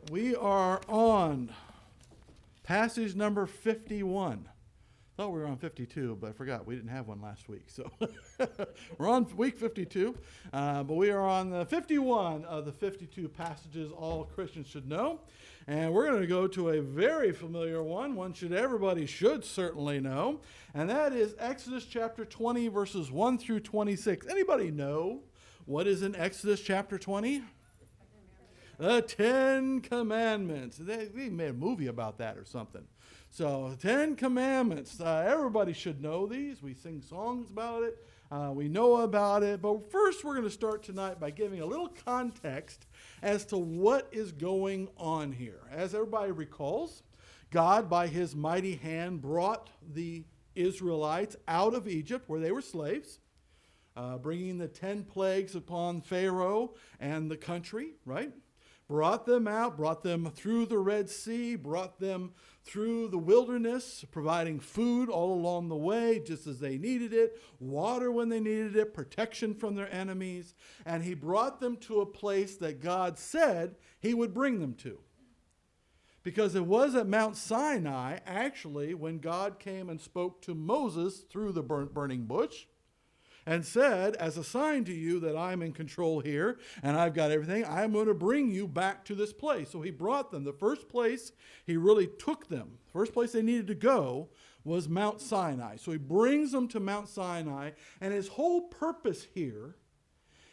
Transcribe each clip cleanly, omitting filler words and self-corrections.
We are on passage number 51. Thought we were on 52, but I forgot we didn't have one last week. So we're on week 52, but we are on the 51 of the 52 passages all Christians should know. And we're going to go to a very familiar one everybody should certainly know, and that is Exodus chapter 20, verses 1 through 26. Anybody know what is in Exodus chapter 20? The Ten Commandments. They made a movie about that or something. So, Ten Commandments. Everybody should know these. We sing songs about it. We know about it. But first, we're going to start tonight by giving a little context as to what is going on here. As everybody recalls, God, by his mighty hand, brought the Israelites out of Egypt where they were slaves, bringing the 10 plagues upon Pharaoh and the country, right? Brought them out, brought them through the Red Sea, brought them through the wilderness, providing food all along the way, just as they needed it, water when they needed it, protection from their enemies. And he brought them to a place that God said he would bring them to. Because it was at Mount Sinai, actually, when God came and spoke to Moses through the burning bush, and said, as a sign to you that I'm in control here and I've got everything, I'm going to bring you back to this place. So he brought them. The first place he really took them, the first place they needed to go was Mount Sinai. So he brings them to Mount Sinai, and his whole purpose here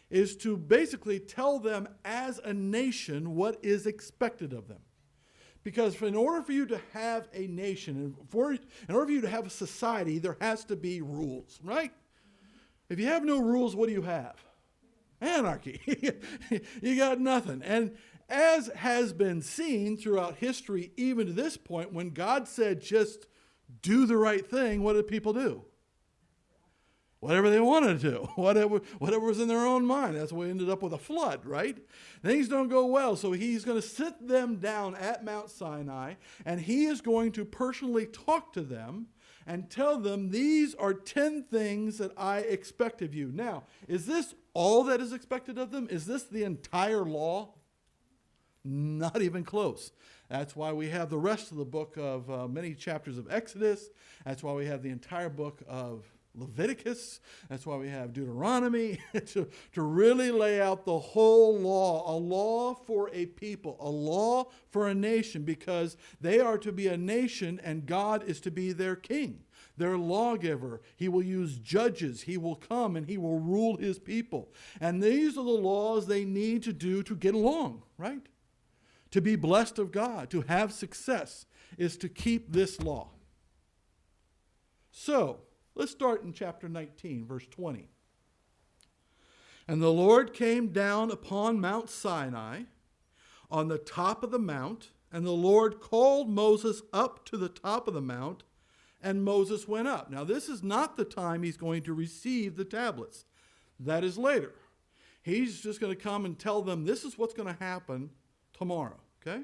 is to basically tell them as a nation what is expected of them. Because in order for you to have a nation, in order for you to have a society, there has to be rules, right? If you have no rules, what do you have? Anarchy. You got nothing. And as has been seen throughout history, even to this point, when God said just do the right thing, what did people do? Whatever they wanted to do, whatever was in their own mind. That's why we ended up with a flood, right? Things don't go well, so he's going to sit them down at Mount Sinai, and he is going to personally talk to them and tell them, these are 10 things that I expect of you. Now, is this all that is expected of them? Is this the entire law? Not even close. That's why we have the rest of the book of many chapters of Exodus. That's why we have the entire book of Leviticus. That's why we have Deuteronomy, to really lay out the whole law, a law for a people, a law for a nation, because they are to be a nation and God is to be their king, their lawgiver. He will use judges. He will come and he will rule his people. And these are the laws they need to do to get along, right? To be blessed of God, to have success, is to keep this law. So, let's start in chapter 19, verse 20. And the Lord came down upon Mount Sinai on the top of the mount, and the Lord called Moses up to the top of the mount, and Moses went up. Now, this is not the time he's going to receive the tablets. That is later. He's just going to come and tell them this is what's going to happen tomorrow, okay?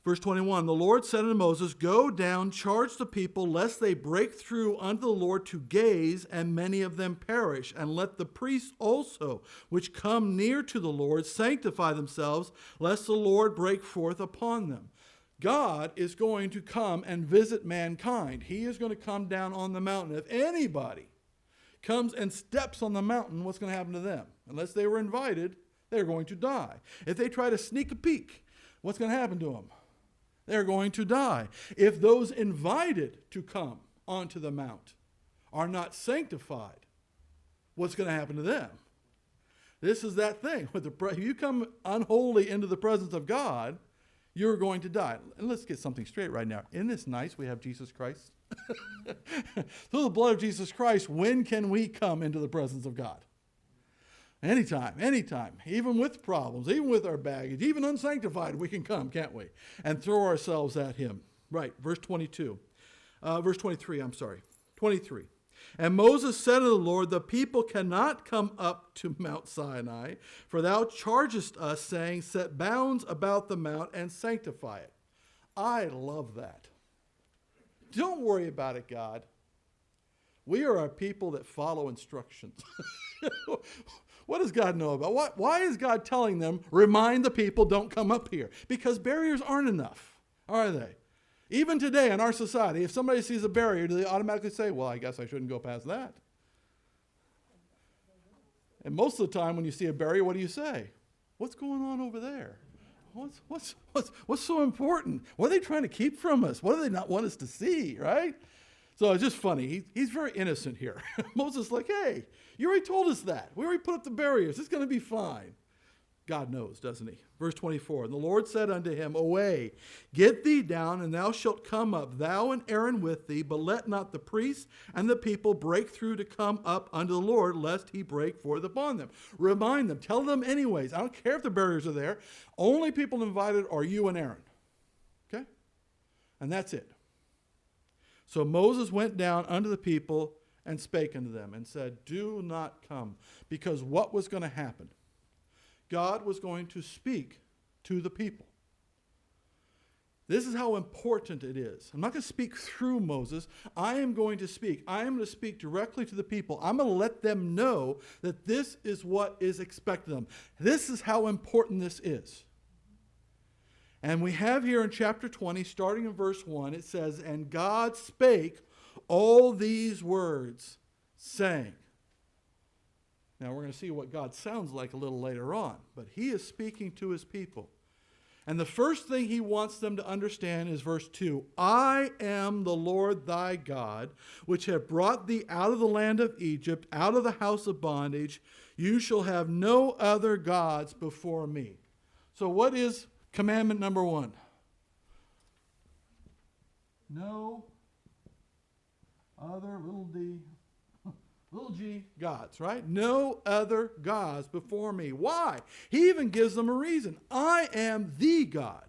Verse 21, the Lord said unto Moses, go down, charge the people, lest they break through unto the Lord to gaze, and many of them perish. And let the priests also, which come near to the Lord, sanctify themselves, lest the Lord break forth upon them. God is going to come and visit mankind. He is going to come down on the mountain. If anybody comes and steps on the mountain, what's going to happen to them? Unless they were invited, they're going to die. If they try to sneak a peek, what's going to happen to them? They're going to die. If those invited to come onto the mount are not sanctified, what's going to happen to them? This is that thing. If you come unholy into the presence of God, you're going to die. And let's get something straight right now. Isn't this nice? We have Jesus Christ. Through the blood of Jesus Christ, when can we come into the presence of God? Anytime, even with problems, even with our baggage, even unsanctified, we can come, can't we? And throw ourselves at him. Right, verse 23, 23. And Moses said to the Lord, the people cannot come up to Mount Sinai, for thou chargest us, saying, set bounds about the mount and sanctify it. I love that. Don't worry about it, God. We are a people that follow instructions. What does God know about? Why is God telling them, remind the people, don't come up here? Because barriers aren't enough, are they? Even today in our society, if somebody sees a barrier, do they automatically say, well, I guess I shouldn't go past that? And most of the time when you see a barrier, what do you say? What's going on over there? What's so important? What are they trying to keep from us? What do they not want us to see, right? So it's just funny. He's very innocent here. Moses is like, hey, you already told us that. We already put up the barriers. It's going to be fine. God knows, doesn't he? Verse 24, and the Lord said unto him, away, get thee down, and thou shalt come up, thou and Aaron with thee, but let not the priests and the people break through to come up unto the Lord, lest he break forth upon them. Remind them, tell them anyways. I don't care if the barriers are there. Only people invited are you and Aaron. Okay? And that's it. So Moses went down unto the people and spake unto them and said, do not come. Because what was going to happen? God was going to speak to the people. This is how important it is. I'm not going to speak through Moses. I am going to speak. I am going to speak directly to the people. I'm going to let them know that this is what is expected of them. This is how important this is. And we have here in chapter 20, starting in verse 1, it says, and God spake all these words, saying. Now we're going to see what God sounds like a little later on, but he is speaking to his people. And the first thing he wants them to understand is verse 2. I am the Lord thy God, which have brought thee out of the land of Egypt, out of the house of bondage. You shall have no other gods before me. So what is commandment number 1? No other little g gods, right? No other gods before me. Why? He even gives them a reason. I am the God.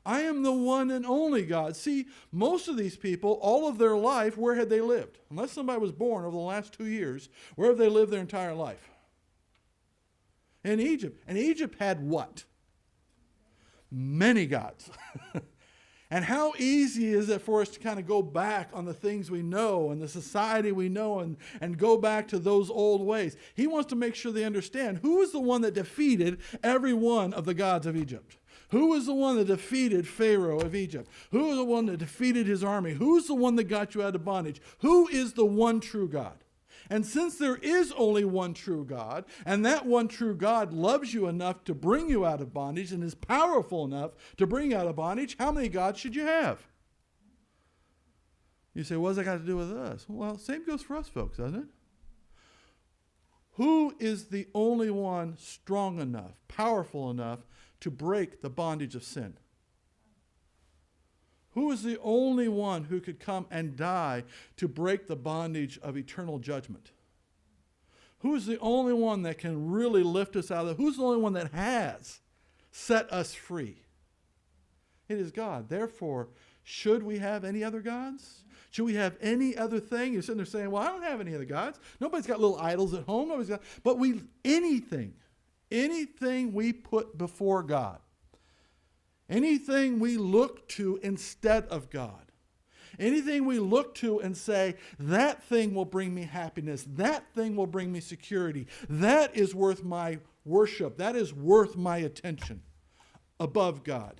I am the one and only God. See, most of these people, all of their life, where had they lived? Unless somebody was born over the last 2 years, where have they lived their entire life? In Egypt. And Egypt had what? Many gods. And how easy is it for us to kind of go back on the things we know and the society we know and go back to those old ways? He wants to make sure they understand who is the one that defeated every one of the gods of Egypt. Who is the one that defeated Pharaoh of Egypt? Who is the one that defeated his army? Who's the one that got you out of bondage? Who is the one true God? And since there is only one true God, and that one true God loves you enough to bring you out of bondage and is powerful enough to bring you out of bondage, how many gods should you have? You say, what does that got to do with us? Well, same goes for us folks, doesn't it? Who is the only one strong enough, powerful enough to break the bondage of sin? Who is the only one who could come and die to break the bondage of eternal judgment? Who is the only one that can really lift us out of it? Who's the only one that has set us free? It is God. Therefore, should we have any other gods? Should we have any other thing? You're sitting there saying, well, I don't have any other gods. Nobody's got little idols at home. But anything we put before God, anything we look to instead of God, anything we look to and say, that thing will bring me happiness, that thing will bring me security, that is worth my worship, that is worth my attention above God.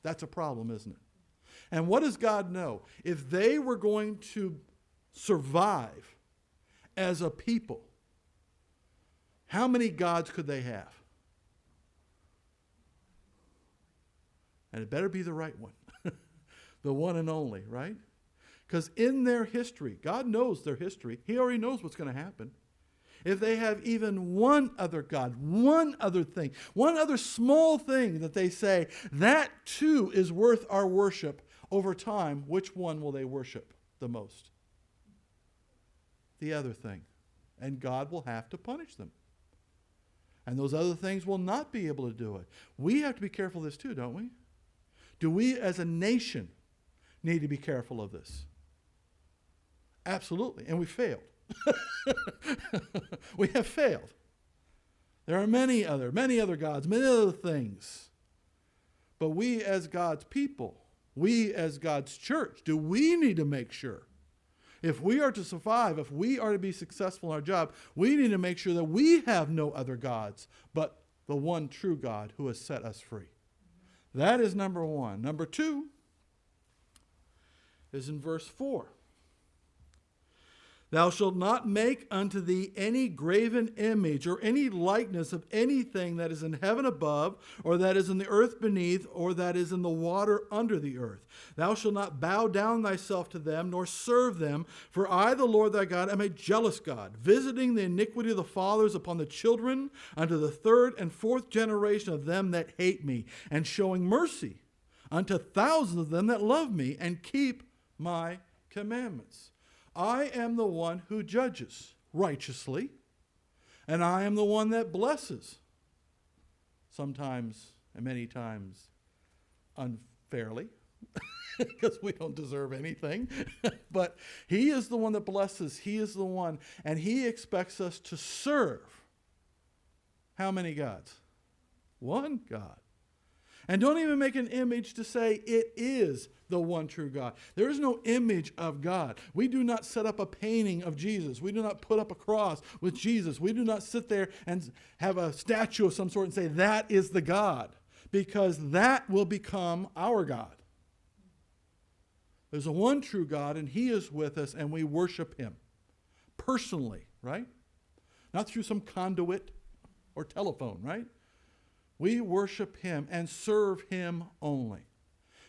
That's a problem, isn't it? And what does God know? If they were going to survive as a people, how many gods could they have? And it better be the right one. The one and only, right? Because in their history, God knows their history. He already knows what's going to happen. If they have even one other God, one other thing, one other small thing that they say, that too is worth our worship, over time, which one will they worship the most? The other thing. And God will have to punish them. And those other things will not be able to do it. We have to be careful of this too, don't we? Do we as a nation need to be careful of this? Absolutely. And we failed. We have failed. There are many other gods, many other things. But we as God's people, we as God's church, do we need to make sure? If we are to survive, if we are to be successful in our job, we need to make sure that we have no other gods but the one true God who has set us free. That is number one. Number two is in verse 4. Thou shalt not make unto thee any graven image or any likeness of anything that is in heaven above, or that is in the earth beneath, or that is in the water under the earth. Thou shalt not bow down thyself to them, nor serve them. For I, the Lord thy God, am a jealous God, visiting the iniquity of the fathers upon the children, unto the third and fourth generation of them that hate me, and showing mercy unto thousands of them that love me, and keep my commandments. I am the one who judges righteously, and I am the one that blesses, sometimes and many times unfairly, because we don't deserve anything. But he is the one that blesses. He is the one, and he expects us to serve how many gods? One God. And don't even make an image to say it is the one true God. There is no image of God. We do not set up a painting of Jesus. We do not put up a cross with Jesus. We do not sit there and have a statue of some sort and say that is the God, because that will become our God. There's a one true God, and he is with us, and we worship him personally, right? Not through some conduit or telephone, right? We worship him and serve him only.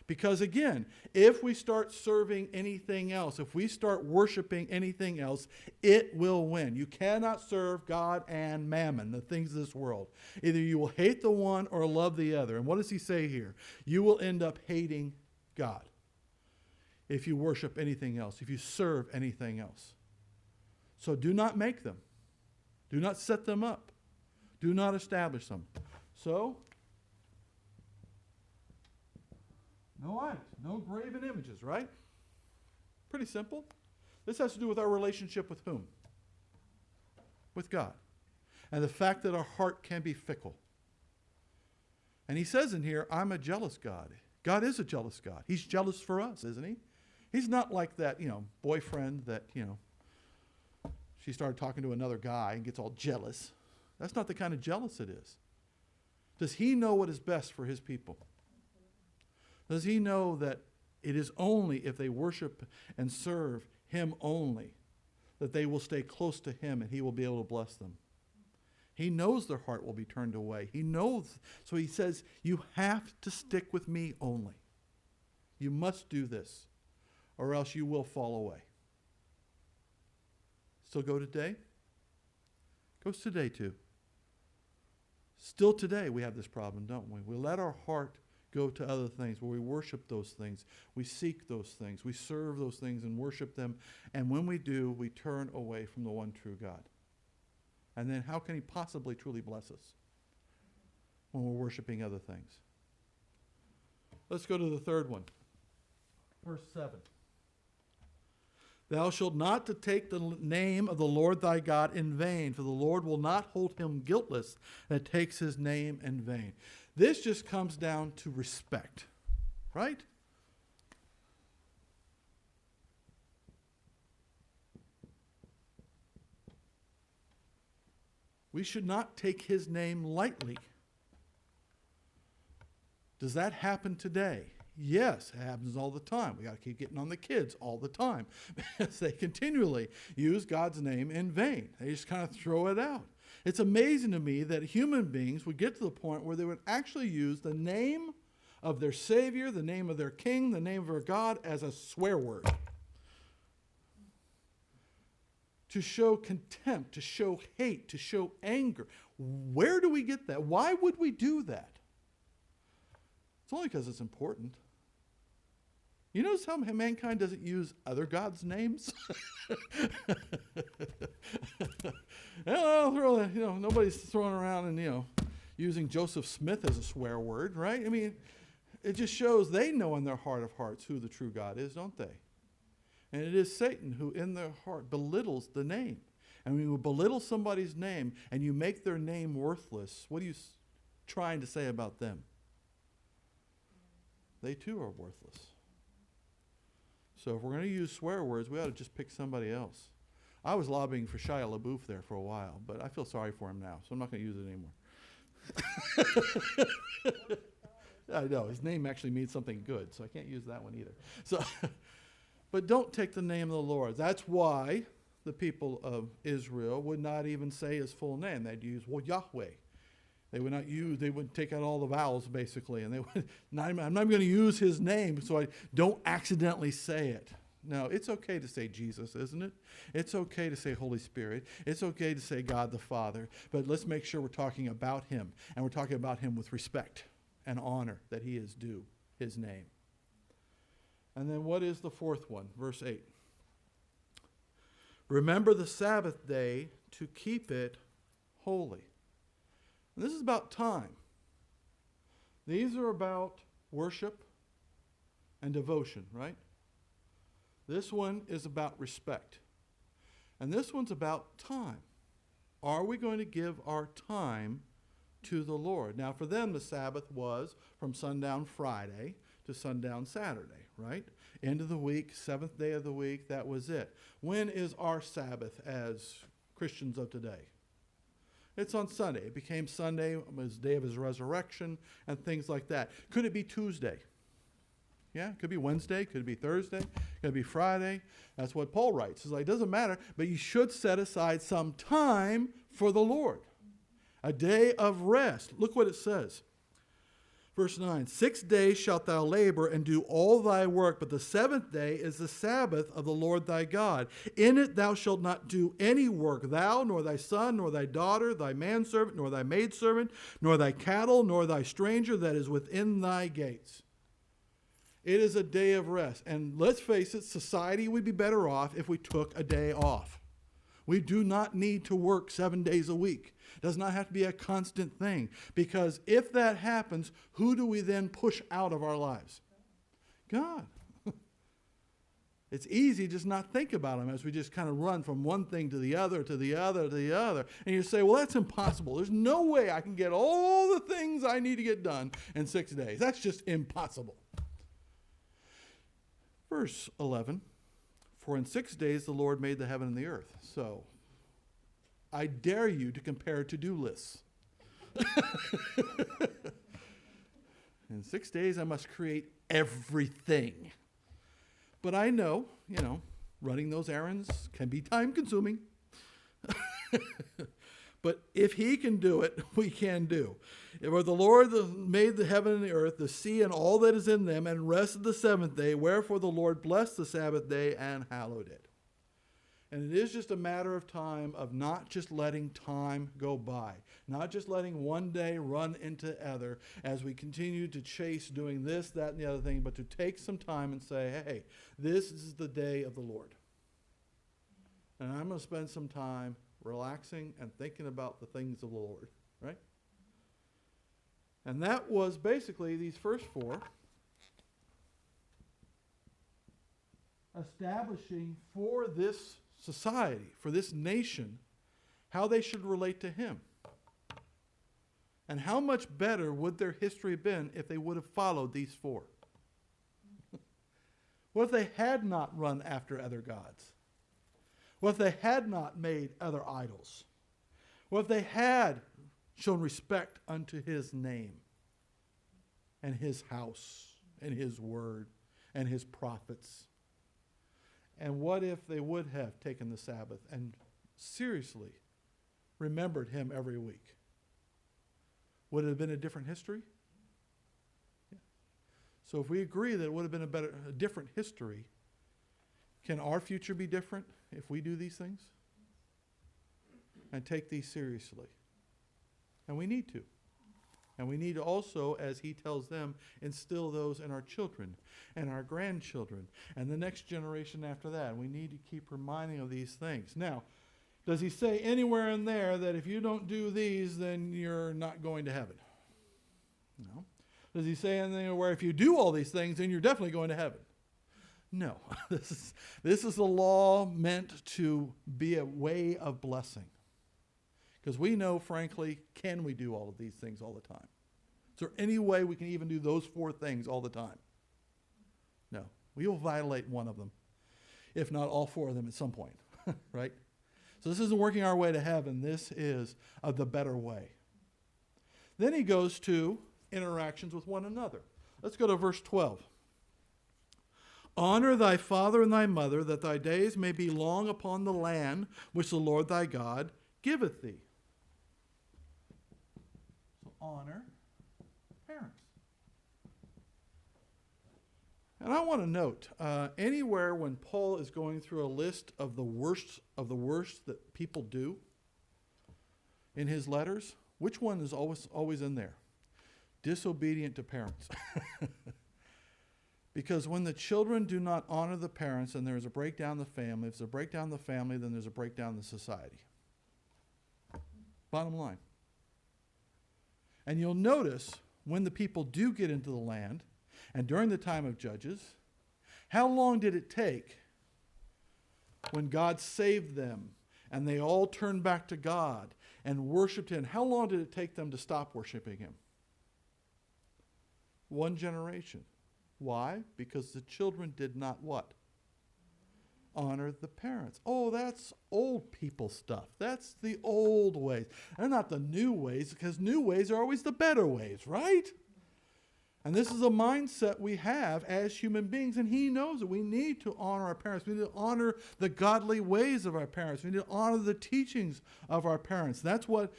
Because again, if we start serving anything else, if we start worshiping anything else, it will win. You cannot serve God and mammon, the things of this world. Either you will hate the one or love the other. And what does he say here? You will end up hating God if you worship anything else, if you serve anything else. So do not make them. Do not set them up. Do not establish them. So, no idols, no graven images, right? Pretty simple. This has to do with our relationship with whom? With God. And the fact that our heart can be fickle. And he says in here, I'm a jealous God. God is a jealous God. He's jealous for us, isn't he? He's not like that, boyfriend that, she started talking to another guy and gets all jealous. That's not the kind of jealous it is. Does he know what is best for his people? Does he know that it is only if they worship and serve him only that they will stay close to him and he will be able to bless them? He knows their heart will be turned away. He knows. So he says, you have to stick with me only. You must do this, or else you will fall away. Still go today? Goes today too. Still today we have this problem, don't we? We let our heart go to other things, where we worship those things. We seek those things. We serve those things and worship them. And when we do, we turn away from the one true God. And then how can he possibly truly bless us when we're worshiping other things? Let's go to the third one. Verse 7. Thou shalt not to take the name of the Lord thy God in vain, for the Lord will not hold him guiltless that takes his name in vain. This just comes down to respect, right? We should not take his name lightly. Does that happen today? Yes, it happens all the time. We got to keep getting on the kids all the time because they continually use God's name in vain. They just kind of throw it out. It's amazing to me that human beings would get to the point where they would actually use the name of their Savior, the name of their King, the name of their God as a swear word. To show contempt, to show hate, to show anger. Where do we get that? Why would we do that? It's only because it's important. You notice how mankind doesn't use other gods' names? Nobody's throwing around and, using Joseph Smith as a swear word, right? I mean, it just shows they know in their heart of hearts who the true God is, don't they? And it is Satan who in their heart belittles the name. And when you belittle somebody's name and you make their name worthless, what are you trying to say about them? They too are worthless. So if we're going to use swear words, we ought to just pick somebody else. I was lobbying for Shia LaBeouf there for a while, but I feel sorry for him now, so I'm not going to use it anymore. I know, his name actually means something good, so I can't use that one either. So, but don't take the name of the Lord. That's why the people of Israel would not even say his full name. They'd use, well, Yahweh. They would take out all the vowels, basically, and they would, I'm not going to use his name so I don't accidentally say it. No, it's okay to say Jesus, isn't it? It's okay to say Holy Spirit. It's okay to say God the Father, but let's make sure we're talking about him, and we're talking about him with respect and honor that he is due, his name. And then what is the fourth one? Verse 8. Remember the Sabbath day to keep it holy. And this is about time. These are about worship and devotion, right? This one is about respect. And this one's about time. Are we going to give our time to the Lord? Now, for them, the Sabbath was from sundown Friday to sundown Saturday, right? End of the week, seventh day of the week, that was it. When is our Sabbath as Christians of today? It's on Sunday. It became Sunday. It was the day of his resurrection and things like that. Could it be Tuesday? Yeah, it could be Wednesday. Could it be Thursday? Could it be Friday? That's what Paul writes. He's like, it doesn't matter, but you should set aside some time for the Lord. A day of rest. Look what it says. Verse 9, 6 days shalt thou labor and do all thy work, but the seventh day is the Sabbath of the Lord thy God. In it thou shalt not do any work, thou, nor thy son, nor thy daughter, thy manservant, nor thy maidservant, nor thy cattle, nor thy stranger that is within thy gates. It is a day of rest. And let's face it, society would be better off if we took a day off. We do not need to work 7 days a week. It does not have to be a constant thing. Because if that happens, who do we then push out of our lives? God. It's easy to just not think about him as we just kind of run from one thing to the other, to the other, to the other. And you say, well, that's impossible. There's no way I can get all the things I need to get done in 6 days. That's just impossible. Verse 11. For in 6 days the Lord made the heaven and the earth. So, I dare you to compare to-do lists. In 6 days I must create everything. But I know, running those errands can be time-consuming. But if he can do it, we can do. For the Lord made the heaven and the earth, the sea and all that is in them, and rested the seventh day. Wherefore the Lord blessed the Sabbath day and hallowed it. And it is just a matter of time of not just letting time go by. Not just letting one day run into other as we continue to chase doing this, that, and the other thing, but to take some time and say, hey, this is the day of the Lord. And I'm going to spend some time relaxing and thinking about the things of the Lord, right? And that was basically these first four, establishing for this society, for this nation, how they should relate to him. And how much better would their history have been if they would have followed these four? What if they had not run after other gods? What if they had not made other idols? What if they had shown respect unto his name and his house and his word and his prophets? And what if they would have taken the Sabbath and seriously remembered him every week? Would it have been a different history? Yeah. So if we agree that it would have been a different history, can our future be different if we do these things? And take these seriously. And we need to. And we need to also, as he tells them, instill those in our children and our grandchildren and the next generation after that. And we need to keep reminding of these things. Now, does he say anywhere in there that if you don't do these, then you're not going to heaven? No. Does he say anything where if you do all these things, then you're definitely going to heaven? No. This is a law meant to be a way of blessing. Because we know, frankly, can we do all of these things all the time? Is there any way we can even do those four things all the time? No. We will violate one of them, if not all four of them at some point, right? So this isn't working our way to heaven. This is the better way. Then he goes to interactions with one another. Let's go to verse 12. Honor thy father and thy mother, that thy days may be long upon the land which the Lord thy God giveth thee. So honor parents. And I want to note, anywhere when Paul is going through a list of the worst that people do in his letters, which one is always in there? Disobedient to parents. Because when the children do not honor the parents, and there's a breakdown in the family, if there's a breakdown in the family, then there's a breakdown in the society. Bottom line. And you'll notice when the people do get into the land, and during the time of Judges, how long did it take when God saved them and they all turned back to God and worshiped him? How long did it take them to stop worshiping him? 1 generation. Why? Because the children did not what? Honor the parents. Oh, that's old people stuff. That's the old ways. They're not the new ways, because new ways are always the better ways, right? And this is a mindset we have as human beings, and he knows that we need to honor our parents. We need to honor the godly ways of our parents. We need to honor the teachings of our parents. That's what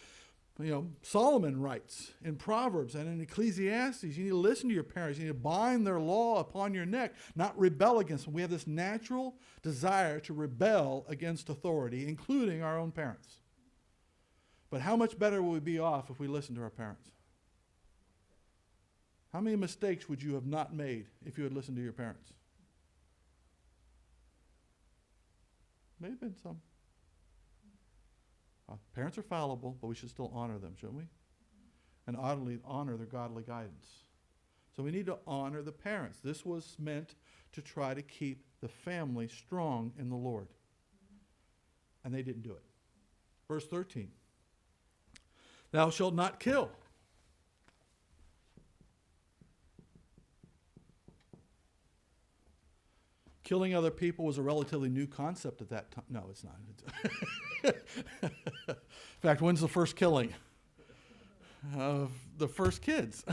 Solomon writes in Proverbs and in Ecclesiastes. You need to listen to your parents. You need to bind their law upon your neck, not rebel against them. We have this natural desire to rebel against authority, including our own parents. But how much better will we be off if we listen to our parents? How many mistakes would you have not made if you had listened to your parents? May have been some. Parents are fallible, but we should still honor them, shouldn't we? And honor their godly guidance. So we need to honor the parents. This was meant to try to keep the family strong in the Lord. And they didn't do it. Verse 13. Thou shalt not kill. Killing other people was a relatively new concept at that time. No, it's not. In fact, when's the first killing? Of the first kids.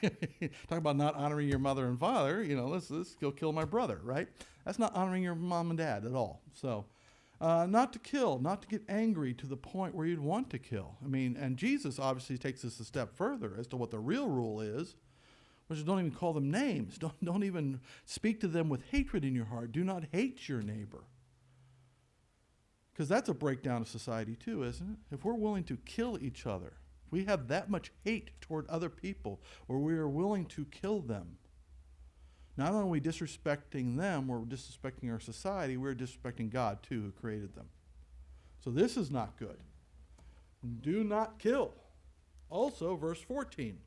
Talk about not honoring your mother and father. Let's go kill my brother, right? That's not honoring your mom and dad at all. So, not to kill, not to get angry to the point where you'd want to kill. And Jesus obviously takes this a step further as to what the real rule is. Which is, don't even call them names. Don't even speak to them with hatred in your heart. Do not hate your neighbor. Because that's a breakdown of society too, isn't it? If we're willing to kill each other, if we have that much hate toward other people, or we are willing to kill them, not only are we disrespecting them, we're disrespecting our society, we're disrespecting God too, who created them. So this is not good. Do not kill. Also, verse 14.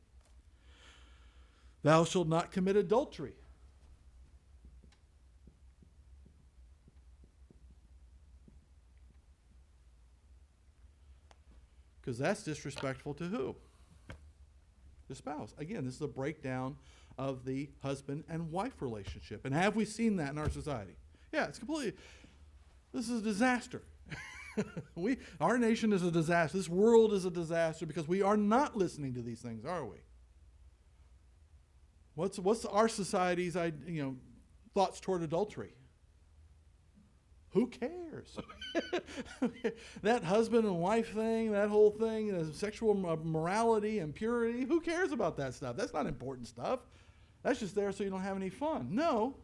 Thou shalt not commit adultery. Because that's disrespectful to who? The spouse. Again, this is a breakdown of the husband and wife relationship. And have we seen that in our society? Yeah, this is a disaster. Our nation is a disaster. This world is a disaster because we are not listening to these things, are we? What's our society's thoughts toward adultery? Who cares? That husband and wife thing, that whole thing, sexual morality and purity, who cares about that stuff? That's not important stuff. That's just there so you don't have any fun. No.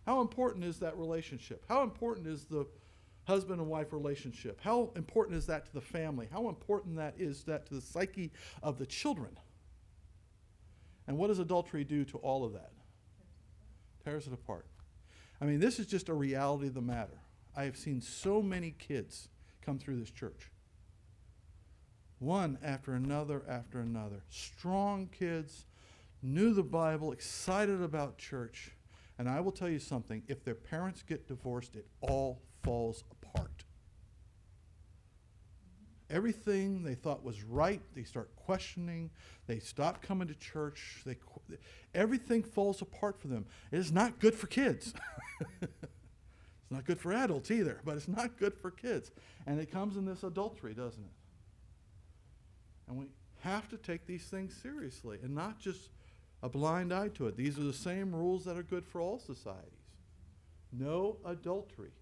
How important is that relationship? How important is the husband and wife relationship? How important is that to the family? How important is that to the psyche of the children? And what does adultery do to all of that? Tears it apart. This is just a reality of the matter. I have seen so many kids come through this church. One after another after another. Strong kids, knew the Bible, excited about church. And I will tell you something, if their parents get divorced, it all falls apart. everything they thought was right, they start questioning. They stop coming to church. Everything falls apart for them. It is not good for kids. It's not good for adults either, but it's not good for kids. And it comes in this adultery, doesn't it? And we have to take these things seriously and not just a blind eye to it. These are the same rules that are good for all societies. No adultery.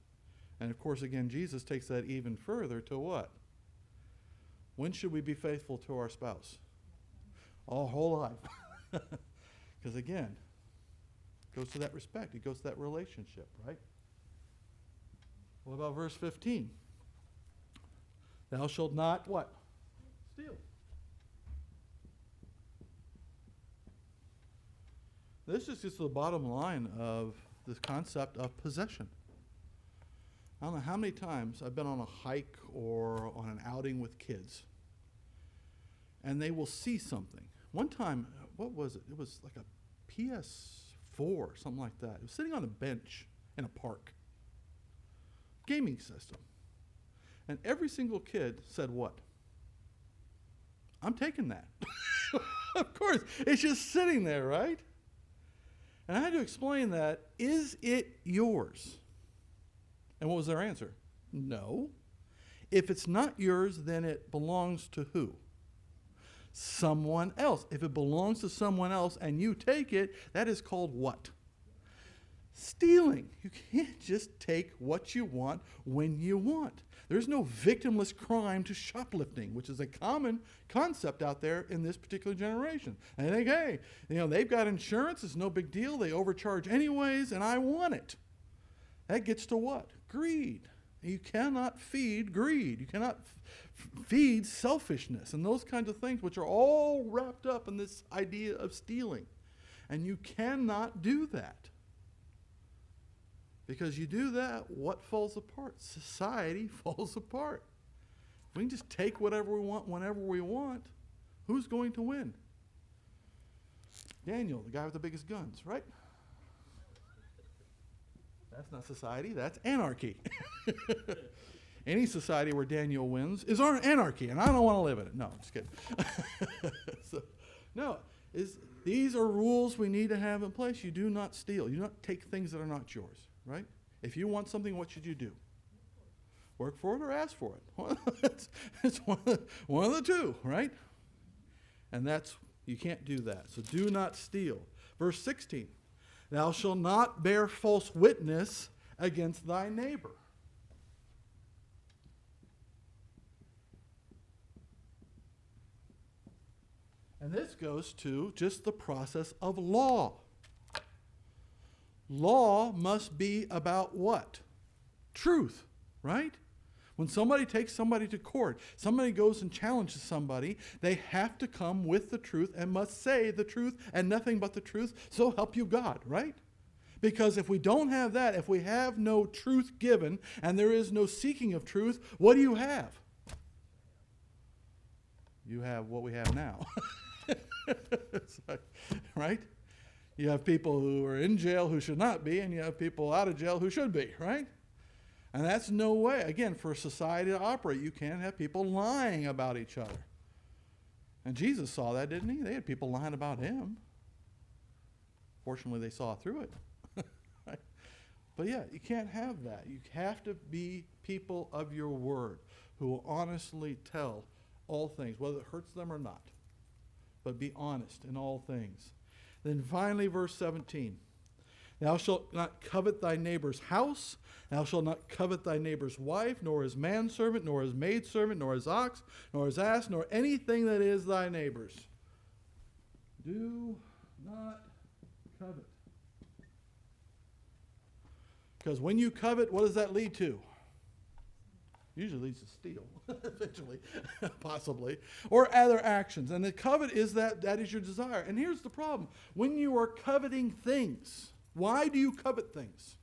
And of course, again, Jesus takes that even further to what? When should we be faithful to our spouse? Our whole life. Because again, it goes to that respect. It goes to that relationship, right? What about verse 15? Thou shalt not what? Steal. This is just the bottom line of this concept of possession. I don't know how many times I've been on a hike or on an outing with kids, and they will see something. One time, what was it? It was like a PS4, something like that. It was sitting on a bench in a park. Gaming system. And every single kid said what? I'm taking that. Of course, it's just sitting there, right? And I had to explain that. Is it yours? And what was their answer? No. If it's not yours, then it belongs to who? Someone else. If it belongs to someone else and you take it, that is called what? Stealing. You can't just take what you want when you want. There's no victimless crime to shoplifting, which is a common concept out there in this particular generation. And they think, hey, they've got insurance, it's no big deal, they overcharge anyways, and I want it. That gets to what? Greed. You cannot feed greed. You cannot feed selfishness and those kinds of things, which are all wrapped up in this idea of stealing. And you cannot do that. Because you do that, what falls apart? Society falls apart. If we can just take whatever we want whenever we want, who's going to win? Daniel, the guy with the biggest guns, right? That's not society, that's anarchy. Any society where Daniel wins is anarchy, and I don't want to live in it. No, I'm just kidding. These are rules we need to have in place. You do not steal. You do not take things that are not yours, right? If you want something, what should you do? Work for it or ask for it. It's one of the two, right? And you can't do that. So do not steal. Verse 16. Thou shalt not bear false witness against thy neighbor. And this goes to just the process of law. Law must be about what? Truth, right? When somebody takes somebody to court, somebody goes and challenges somebody, they have to come with the truth and must say the truth and nothing but the truth, so help you God, right? Because if we don't have that, if we have no truth given and there is no seeking of truth, what do you have? You have what we have now. Right? You have people who are in jail who should not be, and you have people out of jail who should be, right? And that's no way, again, for society to operate. You can't have people lying about each other. And Jesus saw that, didn't he? They had people lying about him. Fortunately, they saw through it. Right? But yeah, you can't have that. You have to be people of your word who will honestly tell all things, whether it hurts them or not. But be honest in all things. Then finally, verse 17. Thou shalt not covet thy neighbor's house. Thou shalt not covet thy neighbor's wife, nor his manservant, nor his maidservant, nor his ox, nor his ass, nor anything that is thy neighbor's. Do not covet. Because when you covet, what does that lead to? Usually leads to steal, eventually, possibly, or other actions. And the covet is that is your desire. And here's the problem. When you are coveting things, why do you covet things?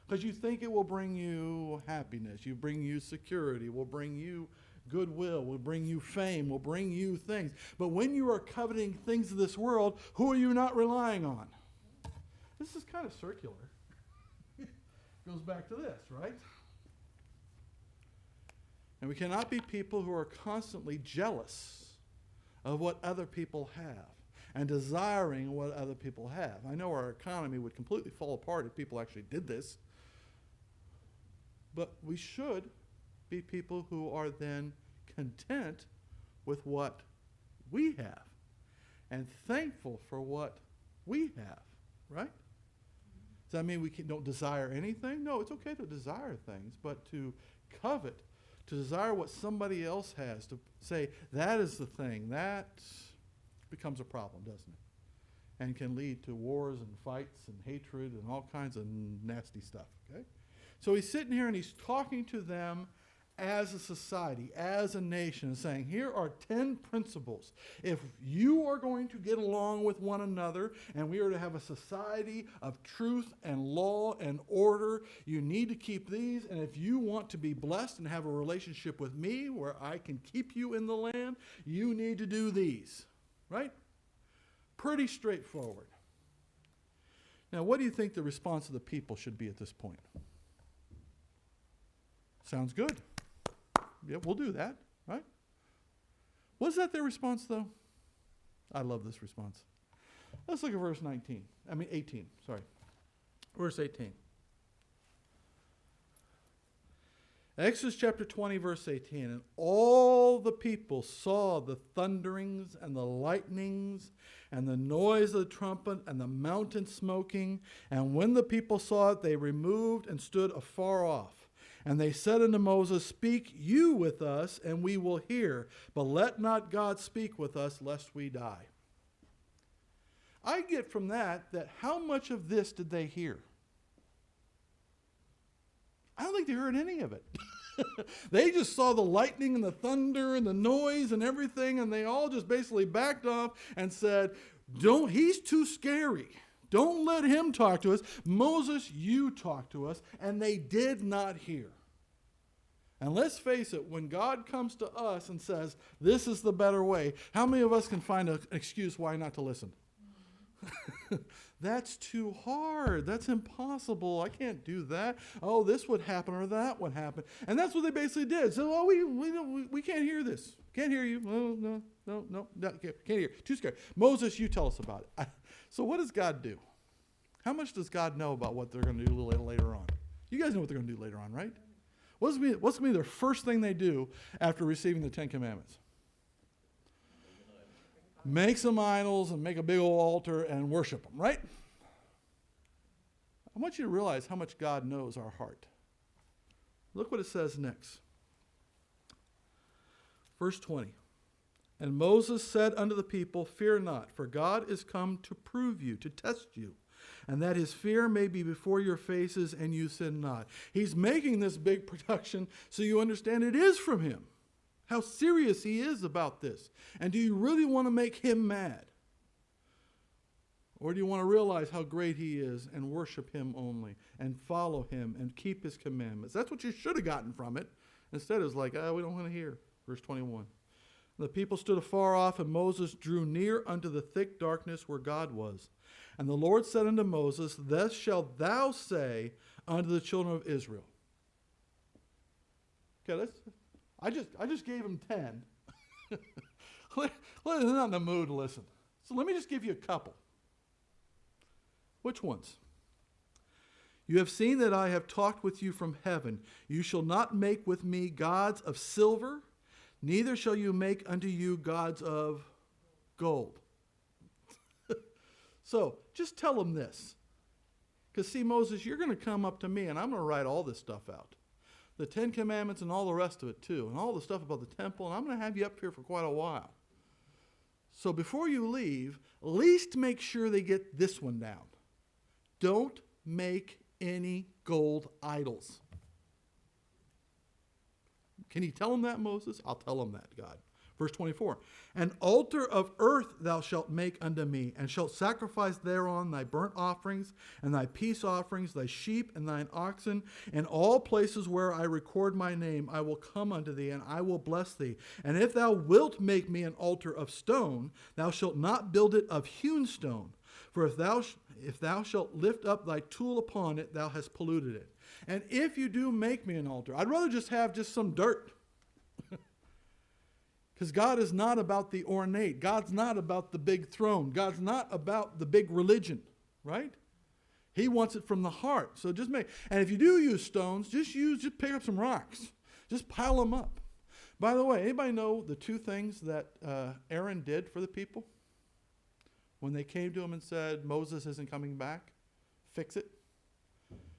Because you think it will bring you happiness, you bring you security, will bring you goodwill, will bring you fame, will bring you things. But when you are coveting things of this world, who are you not relying on? This is kind of circular. Goes back to this, right? And we cannot be people who are constantly jealous of what other people have and desiring what other people have. I know our economy would completely fall apart if people actually did this. But we should be people who are then content with what we have and thankful for what we have, right? Does that mean we don't desire anything? No, it's okay to desire things, but to covet, to desire what somebody else has, to say that is the thing, that becomes a problem, doesn't it? And can lead to wars and fights and hatred and all kinds of nasty stuff, okay? So he's sitting here and he's talking to them as a society, as a nation, and saying, here are 10 principles. If you are going to get along with one another and we are to have a society of truth and law and order, you need to keep these. And if you want to be blessed and have a relationship with me where I can keep you in the land, you need to do these, right? Pretty straightforward. Now, what do you think the response of the people should be at this point? Sounds good. Yeah, we'll do that, right? Was that their response, though? I love this response. Let's look at verse 18, sorry. Verse 18. Exodus chapter 20, verse 18. And all the people saw the thunderings and the lightnings and the noise of the trumpet and the mountain smoking. And when the people saw it, they removed and stood afar off. And they said unto Moses, speak you with us, and we will hear. But let not God speak with us, lest we die. I get from that how much of this did they hear? I don't think they heard any of it. They just saw the lightning and the thunder and the noise and everything, and they all just basically backed off and said, he's too scary. Don't let him talk to us. Moses, you talk to us. And they did not hear. And let's face it, when God comes to us and says, this is the better way, how many of us can find an excuse why not to listen? That's too hard. That's impossible. I can't do that. Oh, this would happen or that would happen. And that's what they basically did. So, we can't hear this. Can't hear you. No, can't hear. Too scared. Moses, you tell us about it. So what does God do? How much does God know about what they're going to do later on? You guys know what they're going to do later on, right? What's going to be their first thing they do after receiving the 10 Commandments? Make some idols and make a big old altar and worship them, right? I want you to realize how much God knows our heart. Look what it says next. Verse 20. And Moses said unto the people, fear not, for God is come to prove you, to test you, and that his fear may be before your faces and you sin not. He's making this big production so you understand it is from him. How serious he is about this. And do you really want to make him mad? Or do you want to realize how great he is and worship him only and follow him and keep his commandments? That's what you should have gotten from it. Instead, it's like, we don't want to hear. Verse 21. The people stood afar off, and Moses drew near unto the thick darkness where God was. And the Lord said unto Moses, thus shalt thou say unto the children of Israel. Okay, I just gave him 10. They're not in the mood to listen. So let me just give you a couple. Which ones? You have seen that I have talked with you from heaven. You shall not make with me gods of silver, neither shall you make unto you gods of gold. So just tell them this. Because see, Moses, you're going to come up to me and I'm going to write all this stuff out. The 10 Commandments and all the rest of it too. And all the stuff about the temple. And I'm going to have you up here for quite a while. So before you leave, at least make sure they get this one down. Don't make any gold idols. Can you tell them that, Moses? I'll tell them that, God. Verse 24. An altar of earth thou shalt make unto me, and shalt sacrifice thereon thy burnt offerings, and thy peace offerings, thy sheep, and thine oxen. In all places where I record my name, I will come unto thee, and I will bless thee. And if thou wilt make me an altar of stone, thou shalt not build it of hewn stone. For if thou shalt lift up thy tool upon it, thou hast polluted it. And if you do make me an altar, I'd rather just have some dirt. Because God is not about the ornate. God's not about the big throne. God's not about the big religion, right? He wants it from the heart. So just and if you do use stones, just pick up some rocks. Just pile them up. By the way, anybody know the two things that Aaron did for the people? When they came to him and said, Moses isn't coming back, fix it.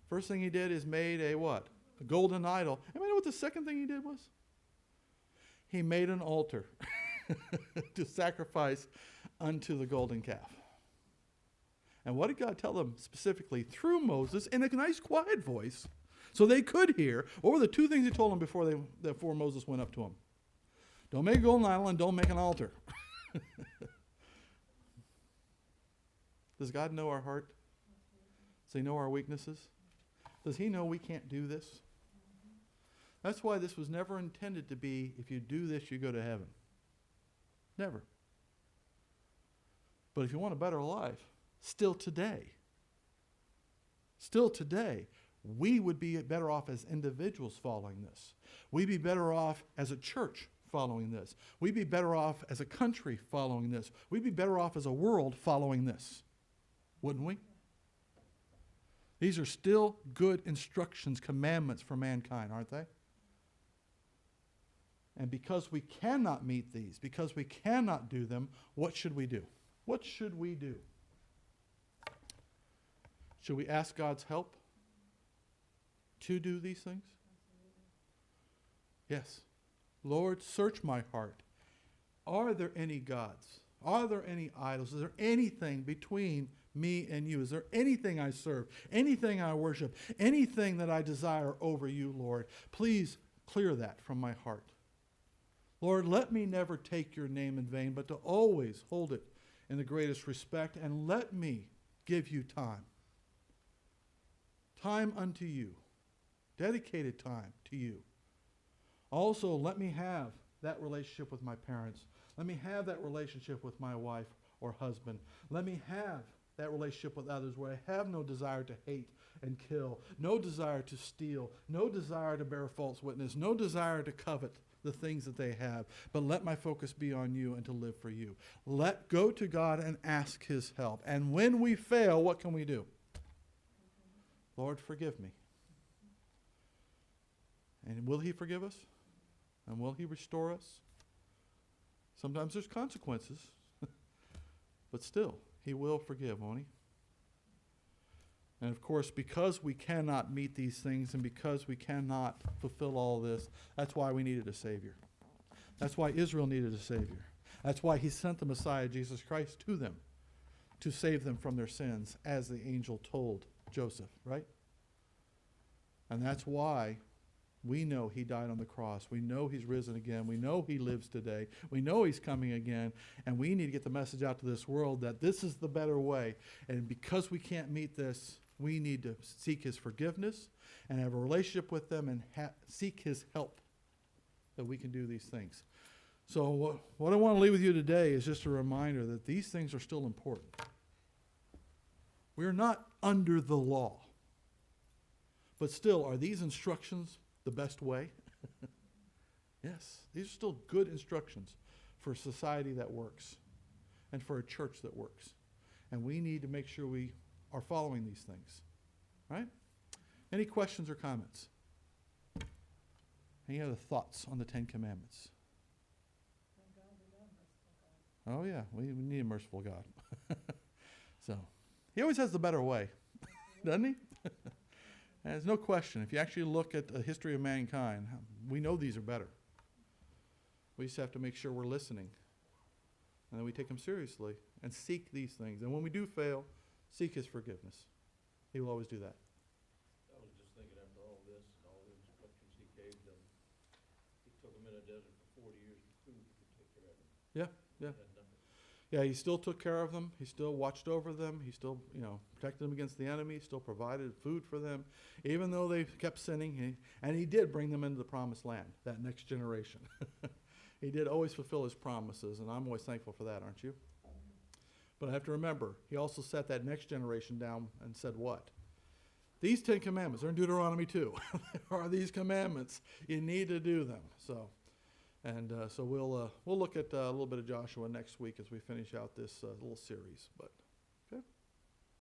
First thing he did is made a what? A golden idol. Anybody know what the second thing he did was? He made an altar to sacrifice unto the golden calf. And what did God tell them specifically through Moses in a nice quiet voice so they could hear? What were the two things he told them before Moses went up to him? Don't make a golden idol and don't make an altar. Does God know our heart? Does he know our weaknesses? Does he know we can't do this? That's why this was never intended to be, if you do this, you go to heaven. Never. But if you want a better life, still today, we would be better off as individuals following this. We'd be better off as a church following this. We'd be better off as a country following this. We'd be better off as a world following this. Wouldn't we? These are still good instructions, commandments for mankind, aren't they? And because we cannot meet these, because we cannot do them, what should we do? What should we do? Should we ask God's help to do these things? Yes. Lord, search my heart. Are there any gods? Are there any idols? Is there anything between me and you? Is there anything I serve? Anything I worship? Anything that I desire over you, Lord? Please clear that from my heart. Lord, let me never take your name in vain, but to always hold it in the greatest respect, and let me give you time. Time unto you. Dedicated time to you. Also, let me have that relationship with my parents. Let me have that relationship with my wife or husband. Let me have that relationship with others where I have no desire to hate and kill, no desire to steal, no desire to bear false witness, no desire to covet the things that they have, but let my focus be on you and to live for you. Let go to God and ask his help. And when we fail, what can we do? Lord, forgive me. And will he forgive us? And will he restore us? Sometimes there's consequences, but still, he will forgive, won't he? And of course, because we cannot meet these things and because we cannot fulfill all this, that's why we needed a Savior. That's why Israel needed a Savior. That's why he sent the Messiah, Jesus Christ, to them to save them from their sins, as the angel told Joseph, right? And that's why we know he died on the cross. We know he's risen again. We know he lives today. We know he's coming again. And we need to get the message out to this world that this is the better way. And because we can't meet this, we need to seek his forgiveness and have a relationship with them and seek his help that we can do these things. So what I want to leave with you today is just a reminder that these things are still important. We are not under the law. But still, are these instructions the best way? Yes, these are still good instructions for a society that works and for a church that works. And we need to make sure we are following these things. Right? Any questions or comments? Any other thoughts on the Ten Commandments? Oh yeah, we need a merciful God. So, he always has the better way, doesn't he? There's no question. If you actually look at the history of mankind, we know these are better. We just have to make sure we're listening. And then we take them seriously and seek these things. And when we do fail, seek his forgiveness. He will always do that. I was just thinking after all this and all the instructions he gave them, he took them in a desert for 40 years with food to take care of them. Yeah. Yeah, he still took care of them. He still watched over them. He still, protected them against the enemy. Still provided food for them, even though they kept sinning. And he did bring them into the promised land, that next generation. He did always fulfill his promises, and I'm always thankful for that, aren't you? But I have to remember, he also set that next generation down and said what? These 10 commandments, they're in Deuteronomy 2. There are these commandments. You need to do them. So And so we'll look at a little bit of Joshua next week as we finish out this little series. But